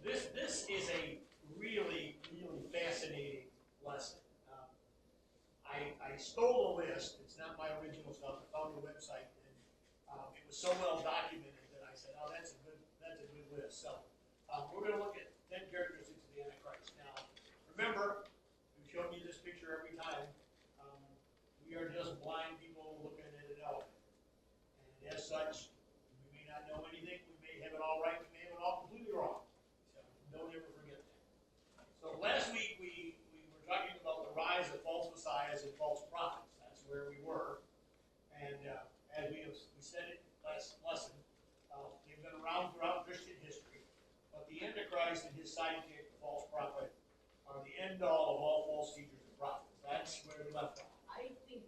This is a really, really fascinating lesson. I stole a list. It's not my original stuff. I found the website, and it was so well documented that I said, "Oh, that's a good list." So we're going to look at 10 characteristics of the Antichrist. Now, remember, we've shown you this picture every time. We are just blind people looking at an elephant, and as such, we may not know anything. We may have it all right. We may have it all completely wrong. So don't ever forget that. So last week we were talking about the rise of false messiahs and false prophets. That's where we were. And as we said it last lesson, they've been around throughout Christian history. But the Antichrist and his sidekick, the false prophet, are the end-all of all false teachers and prophets. That's where we left off. I think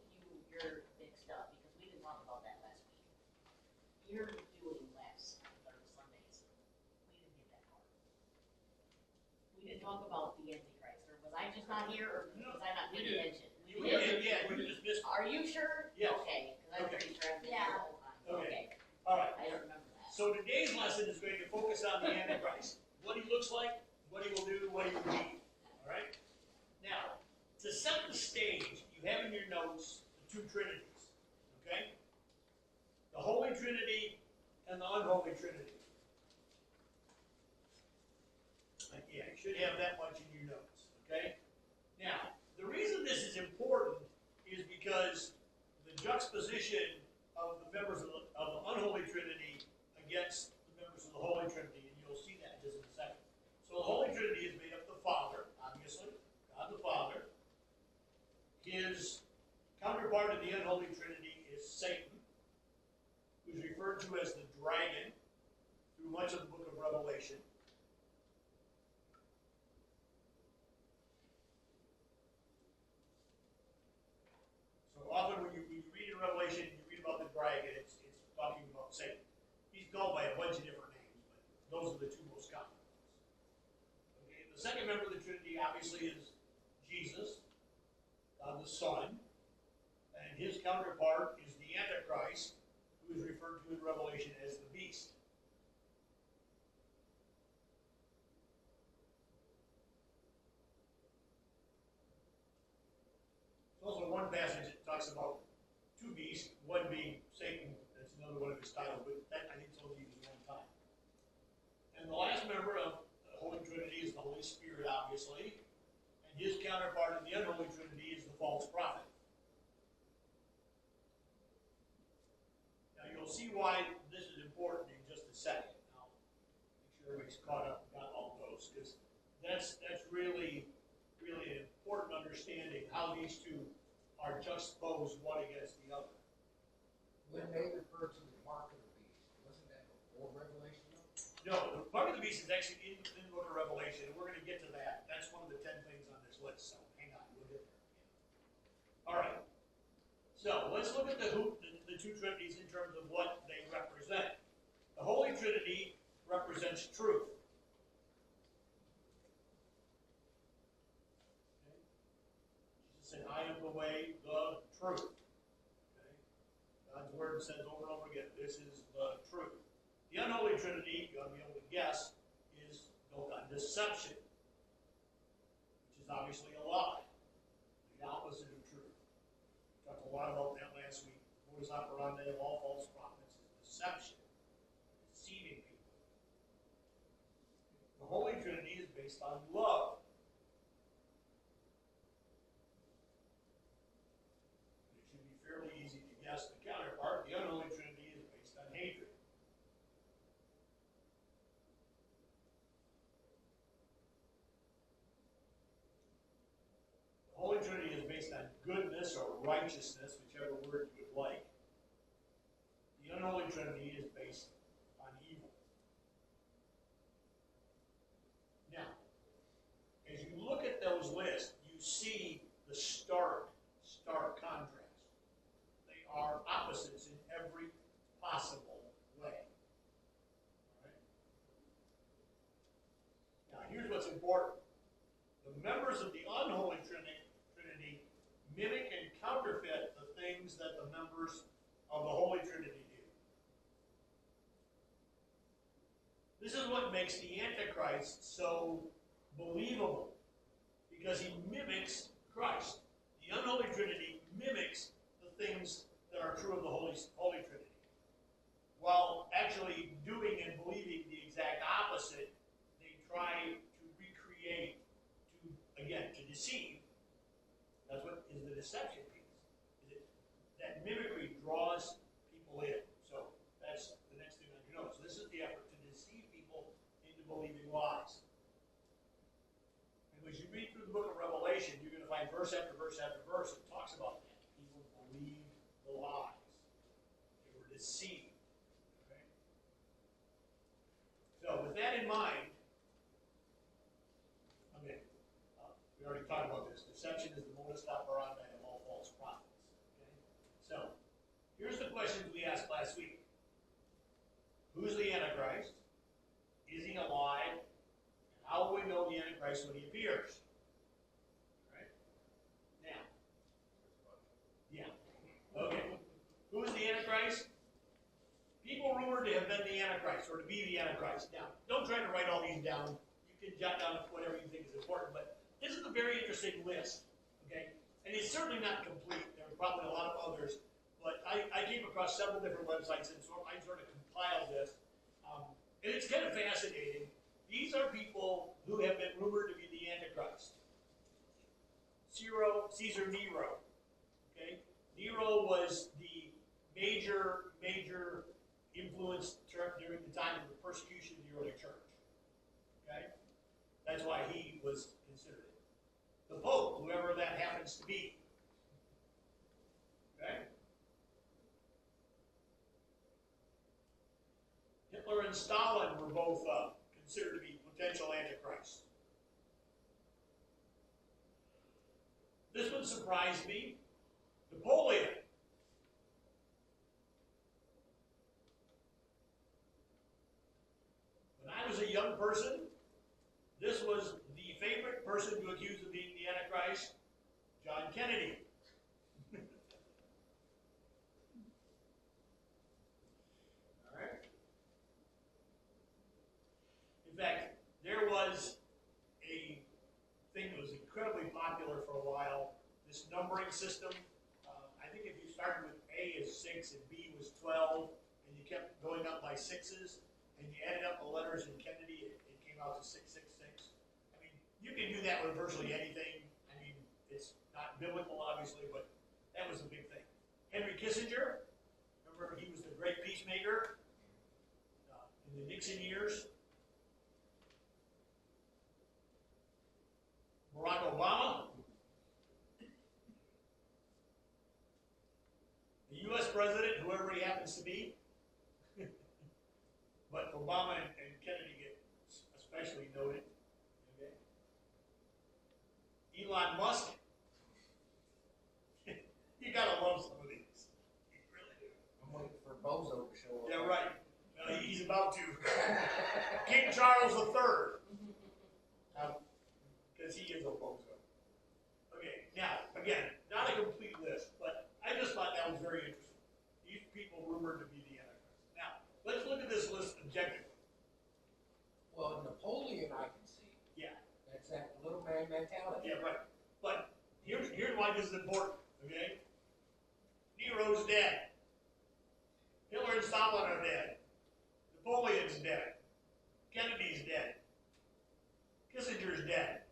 you're mixed up because we didn't talk about that last week. You're doing less on Sundays. We didn't get that far. We didn't talk about the Antichrist, or was I just not here, or was I not paying attention? You did, yeah, we just missed it. Are you sure? Yes. Okay, because I'm pretty sure I've been here the whole time. Okay. All right. I don't remember that. So today's lesson is going to focus on the Antichrist. What he looks like, what he will do, what he will be. All right? Now, to set the stage, you have in your notes the two Trinities. Okay? The Holy Trinity and the Unholy Trinity. Yeah, you should have that much in your notes. Okay? Now, the reason this is important is because the juxtaposition of the members of the Unholy Trinity against the members of the Holy Trinity, and you'll see that just in a second. So the Holy Trinity is made up of the Father, obviously, God the Father. His counterpart in the Unholy Trinity is Satan, who's referred to as the dragon through much of the book of Revelation. So often when you read in Revelation, you read about the dragon, it's talking about Satan. He's called by a bunch of different names, but those are the two most common ones. Okay, the second member of the Trinity obviously is Jesus, God the Son, and his counterpart is the Antichrist, who is referred to in Revelation as the beast. There's also one passage that talks about two beasts, one being Satan, that's another one of his titles, but that I think is only used one time. And the last member of the Holy Trinity is the Holy Spirit, obviously, and his counterpart in the Unholy Trinity is the false prophet. Now you'll see why this is important in just a second. I'll make sure everybody's caught up and got all those, because that's really an important understanding how these two are juxtaposed one against the other. When they refer to the mark of the beast, wasn't that before Revelation? No, the mark of the beast is actually in the book of Revelation, and we're going to get to that. That's one of the 10 things on this list, so hang on, we'll get there. All right. So let's look at the two Trinities in terms of what they represent. The Holy Trinity represents truth. Okay. Jesus said, "I am the way, the truth." Okay. God's word says over and over again, this is the truth. The Unholy Trinity, you ought to be able to guess, is built on deception, which is obviously a lie, the opposite of truth. We talked a lot about that last week. Modus operandi of all false prophets is deception, deceiving people. The Holy Trinity is based on love. It should be fairly easy to guess the counterpart. The Unholy Trinity is based on hatred. The Holy Trinity is based on goodness or righteousness, whichever word you would like. The Unholy Trinity is based on evil. Now, as you look at those lists, you see the stark contrast. They are opposites in every possible way. All right? Now, here's what's important. The members of the Unholy Trinity mimic and counterfeit the things that the members of the Holy Trinity do. This is what makes the Antichrist so believable, because he mimics Christ. The unholy Trinity mimics the things that are true of the Holy Trinity, while actually doing and believing the exact opposite. They try to recreate, to deceive. That's what is the deception piece. That mimicry draws people in. So that's the next thing on your notes. So this is the effort to deceive people into believing lies. And as you read through the book of Revelation, you're going to find verse after verse after verse that talks about that. People believed the lies. They were deceived. Okay? So with that in mind, we already talked about this. Deception is the modus operandi of all false prophets. Okay? So, here's the questions we asked last week. Who's the Antichrist? Is he alive? And how will we know the Antichrist when he appears? Right? Now. Yeah. Okay. Who's the Antichrist? People rumored to have been the Antichrist, or to be the Antichrist. Now, don't try to write all these down. You can jot down whatever you think is important, but this is a very interesting list, okay? And it's certainly not complete. There are probably a lot of others, but I came across several different websites, and so I sort of compiled this. And it's kind of fascinating. These are people who have been rumored to be the Antichrist. Caesar Nero, okay? Nero was the major influence during the time of the persecution of the early church, okay? That's why he was considered it. The Pope, whoever that happens to be. Okay? Hitler and Stalin were both considered to be potential antichrists. This one surprised me. Napoleon. When I was a young person, this was the favorite person to accuse of being the Antichrist, John Kennedy. All right. In fact, there was a thing that was incredibly popular for a while, this numbering system. I think if you started with A is 6 and B was 12, and you kept going up by sixes, and you added up the letters in Kennedy, it came out to 666. I mean, you can do that with virtually anything. I mean, it's not biblical, obviously, but that was a big thing. Henry Kissinger, remember he was the great peacemaker in the Nixon years. Barack Obama, the U.S. president, whoever he happens to be. But Obama and Kennedy get especially noted. Okay. Elon Musk. You gotta love some of these. You really do. I'm waiting for Bozo to show up. Yeah, right. He's about to. King Charles III. Because he is a bozo. Okay, now, again, not a complete list, but I just thought that was very interesting. These people rumored to be the Antichrist. Now, let's look at this list objectively. Well, Napoleon I can see. Yeah. That's that little man mentality. Yeah, right. But here's why this is important, okay? Nero's dead. Hitler and Stalin are dead. Napoleon's dead. Kennedy's dead. Kissinger's dead.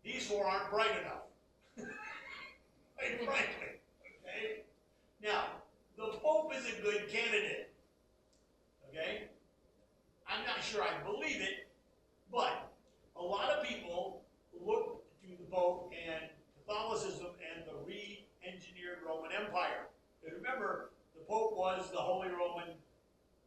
These four aren't bright enough. Quite frankly. Okay? Now, the Pope is a good candidate. Okay? I'm not sure I believe it, but a lot of people look to the Pope and Catholicism and the re-engineered Roman Empire. Because remember, the Pope was the Holy Roman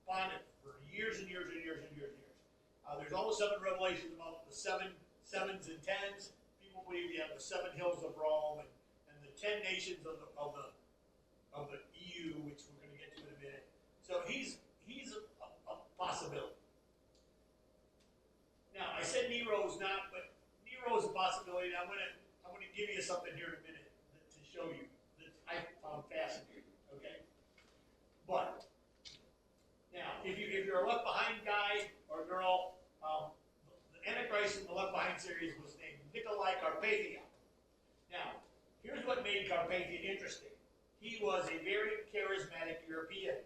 Pontiff for years and years and years and years and years. There's all the 7 revelations about the 7 sevens and 10s. People believe you have the 7 hills of Rome and the 10 nations of the EU, which we're going to get to in a minute. So he's a possibility. Now I said Nero's not, but Nero's a possibility. And I'm going to give you something here in a minute to show you that I found fascinating. Okay, but now if you're you're a Left Behind guy or girl, the Antichrist in the Left Behind series was named Nikolai Carpathia. Now, here's what made Carpathia interesting. He was a very charismatic European.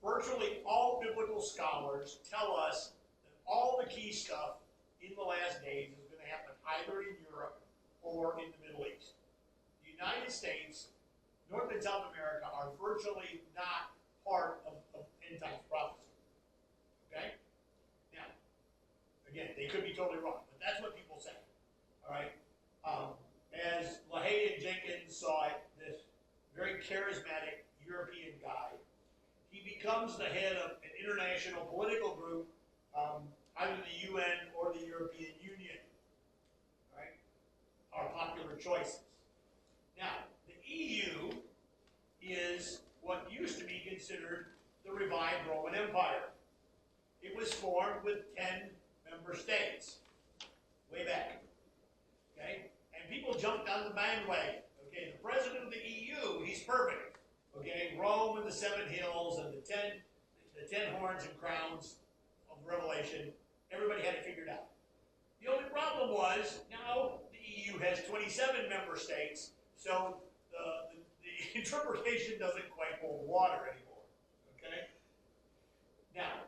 Virtually all biblical scholars tell us that all the key stuff in the last days is going to happen either in Europe or in the Middle East. The United States, North and South America are virtually not part of end times prophecy. Okay? Now, again, they could be totally wrong, but that's what people say. All right? As LaHaye and Jenkins saw it, this very charismatic European guy, he becomes the head of an international political group, either the UN or the European Union. All right? Our popular choices. Now, the EU is what used to be considered the revived Roman Empire. It was formed with 10 member states, way back. Okay? And people jumped on the bandwagon. Okay, the president of the EU, he's perfect. Okay, Rome and the 7 hills and the 10 horns and crowns of Revelation, everybody had it figured out. The only problem was, now the EU has 27 member states, so the interpretation doesn't quite hold water anymore. Okay? Now,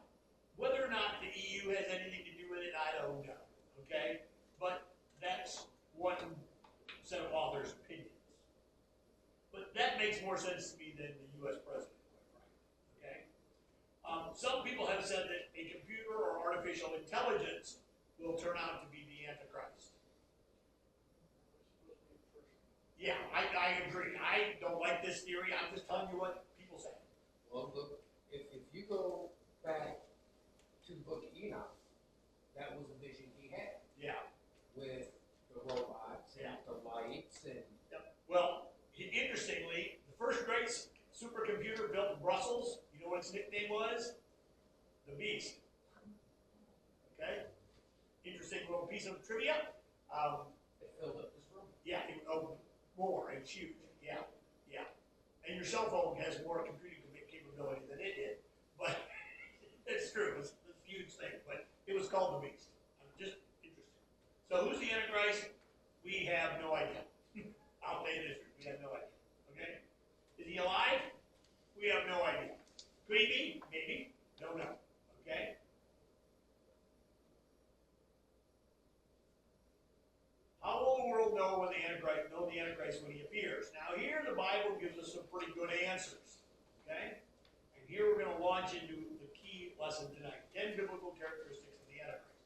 whether or not the EU has anything to do with it, I don't know. Okay? But that's one set of authors' opinions. But that makes more sense to me than the U.S. president, quite frankly. Okay? Some people have said that a computer or artificial intelligence will turn out to be the Antichrist. Yeah, I agree. I don't like this theory. I'm just telling you what people say. Well, look, if you go back to the book of Enoch, that was a vision he had. Yeah. With the robots and the lights and... Yep. Well, interestingly, the first great supercomputer built in Brussels, you know what its nickname was? The Beast. Okay? Interesting little piece of trivia. It filled up this room. Yeah, more. It's huge. Yeah, yeah. And your cell phone has more computing capability than it did. But it's true. It's a huge thing. But it was called the Beast. Just interesting. So who's the Antichrist? We have no idea. I'll say it is true. We have no idea. Okay? Is he alive? We have no idea. Could he be? Maybe. Don't know. Okay? How will the world know when the Antichrist when he appears? Now here the Bible gives us some pretty good answers. Okay? And here we're going to launch into the key lesson tonight. 10 biblical characteristics of the Antichrist.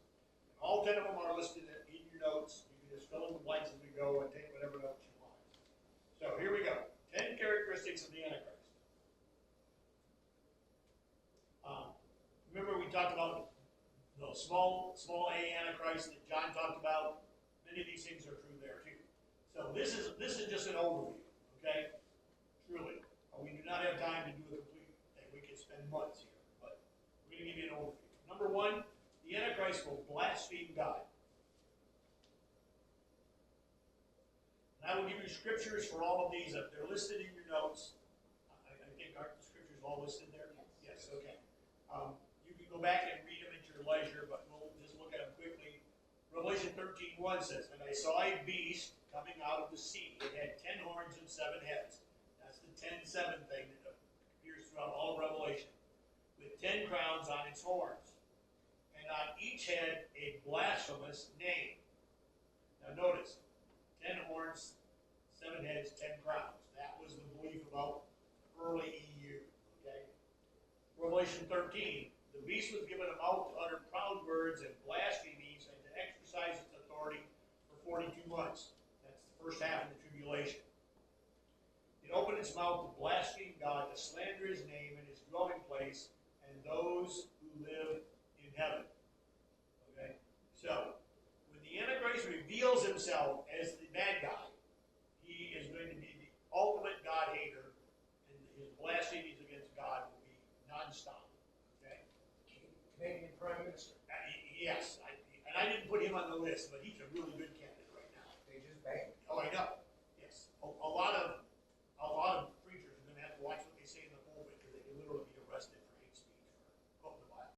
And all 10 of them are listed in your notes. You can just fill in the blanks as we go and take whatever notes you want. So here we go. 10 characteristics of the Antichrist. Remember we talked about the small a Antichrist that John talked about? Many of these things are true there too. So this is just an overview, okay? Truly. We do not have time to do a complete thing. We could spend months here, but we're going to give you an overview. Number 1, the Antichrist will blaspheme God. And I will give you scriptures for all of these. They're listed in your notes. I think aren't the scriptures all listed there? Yes, okay. You can go back and read them at your leisure, but we'll just look at them quickly. Revelation 13:1 says, "And I saw a beast coming out of the sea. It had 10 horns and 7 heads." That's the 10-7 thing that appears throughout all of Revelation. "With 10 crowns on its horns. And on each head a blasphemous name." Now notice, 10 horns, 7 heads, 10 crowns. That was the belief about early EU. Okay? Revelation 13. "The beast was given a mouth to utter proud words and blasphemies and to exercise its authority for 42 months. That's the first half of the tribulation. It opened its mouth to blaspheme God, to slander his name and his dwelling place, and those who live in heaven." Okay? So, when the Antichrist reveals himself as the bad guy, he is going to be the ultimate God-hater, and his blasphemies against God will be nonstop. Okay? Canadian Prime Minister. Yes, and I didn't put him on the list, but he's a really good